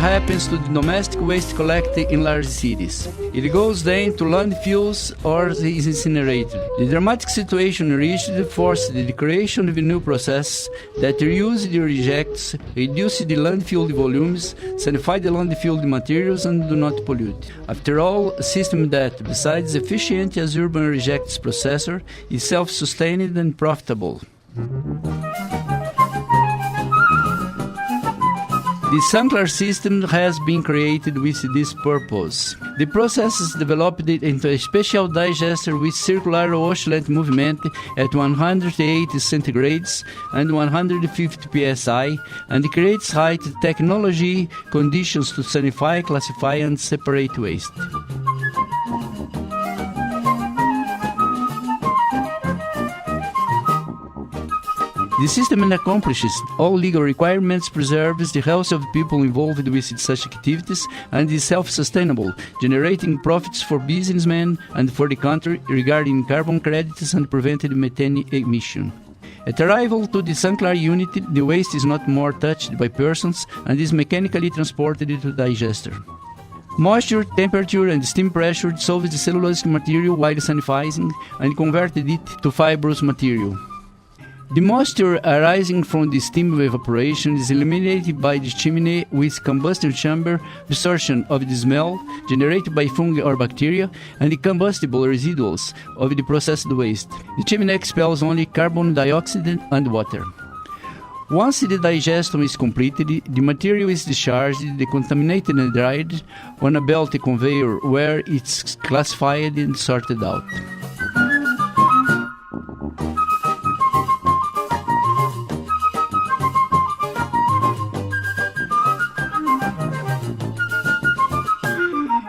happens to the domestic waste collected in large cities. It goes then to landfills or is incinerated. The dramatic situation reached forced the creation of a new process that reuse the rejects, reduce the landfill volumes, sanify the landfill materials, and do not pollute. After all, a system that, besides efficient as urban rejects processor, is self-sustained and profitable. The Sanclar system has been created with this purpose. The process is developed into a special digester with circular oscillant movement at 180 centigrades and 150 psi, and creates high technology conditions to sanify, classify, and separate waste. The system accomplishes all legal requirements, preserves the health of people involved with such activities, and is self-sustainable, generating profits for businessmen and for the country regarding carbon credits and prevented methane emission. At arrival to the Sanclar unit, the waste is not more touched by persons and is mechanically transported to the digester. Moisture, temperature, and steam pressure dissolve the cellulosic material while sanitizing and converted it to fibrous material. The moisture arising from the steam evaporation is eliminated by the chimney with combustion chamber, absorption of the smell generated by fungi or bacteria, and the combustible residuals of the processed waste. The chimney expels only carbon dioxide and water. Once the digestion is completed, the material is discharged, decontaminated and dried on a belt conveyor where it's classified and sorted out.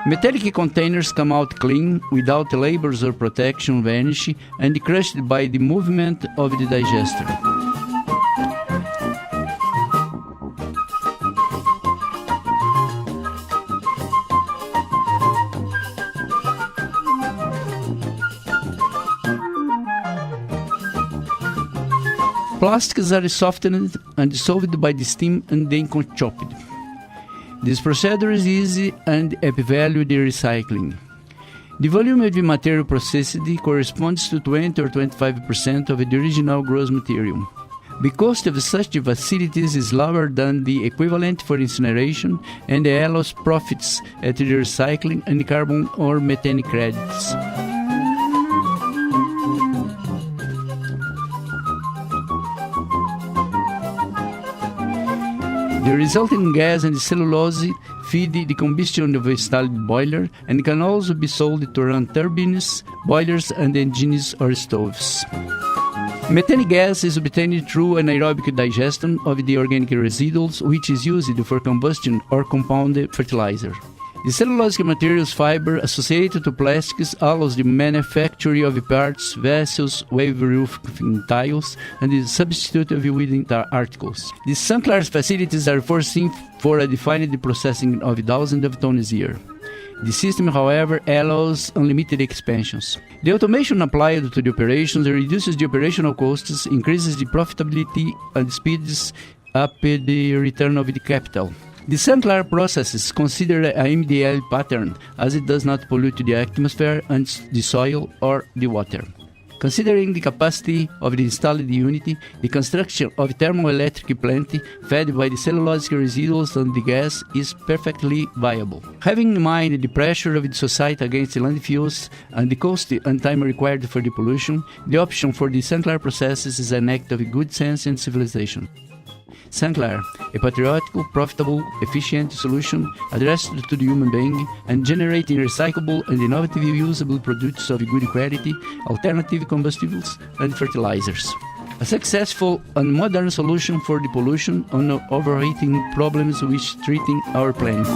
Metallic containers come out clean, without labels or protection, vanish, and crushed by the movement of the digester. Plastics are softened and dissolved by the steam and then chopped. This procedure is easy and equivalent to recycling. The volume of the material processed corresponds to 20 or 25% of the original gross material. The cost of such facilities is lower than the equivalent for incineration and allows profits at the recycling and carbon or methane credits. The resulting gas and cellulose feed the combustion of a stalled boiler and can also be sold to run turbines, boilers, and engines or stoves. Methane gas is obtained through anaerobic digestion of the organic residuals, which is used for combustion or compound fertilizer. The cellulosic materials fiber associated to plastics allows the manufacture of parts, vessels, wave-roofing tiles, and the substitute of wooden articles. The Sanclar facilities are foreseen for a defined processing of thousands of tons a year. The system, however, allows unlimited expansions. The automation applied to the operations reduces the operational costs, increases the profitability, and speeds up the return of the capital. The Sanclar processes consider a MDL pattern as it does not pollute the atmosphere and the soil or the water. Considering the capacity of the installed unit, the construction of a thermoelectric plant fed by the cellulosic residuals and the gas is perfectly viable. Having in mind the pressure of the society against the landfills and the cost and time required for the pollution, the option for the Sanclar processes is an act of good sense and civilization. Sanclar, a patriotic, profitable, efficient solution addressed to the human being and generating recyclable and innovative usable products of good quality, alternative combustibles and fertilizers. A successful and modern solution for the pollution and overheating problems which threaten our planet.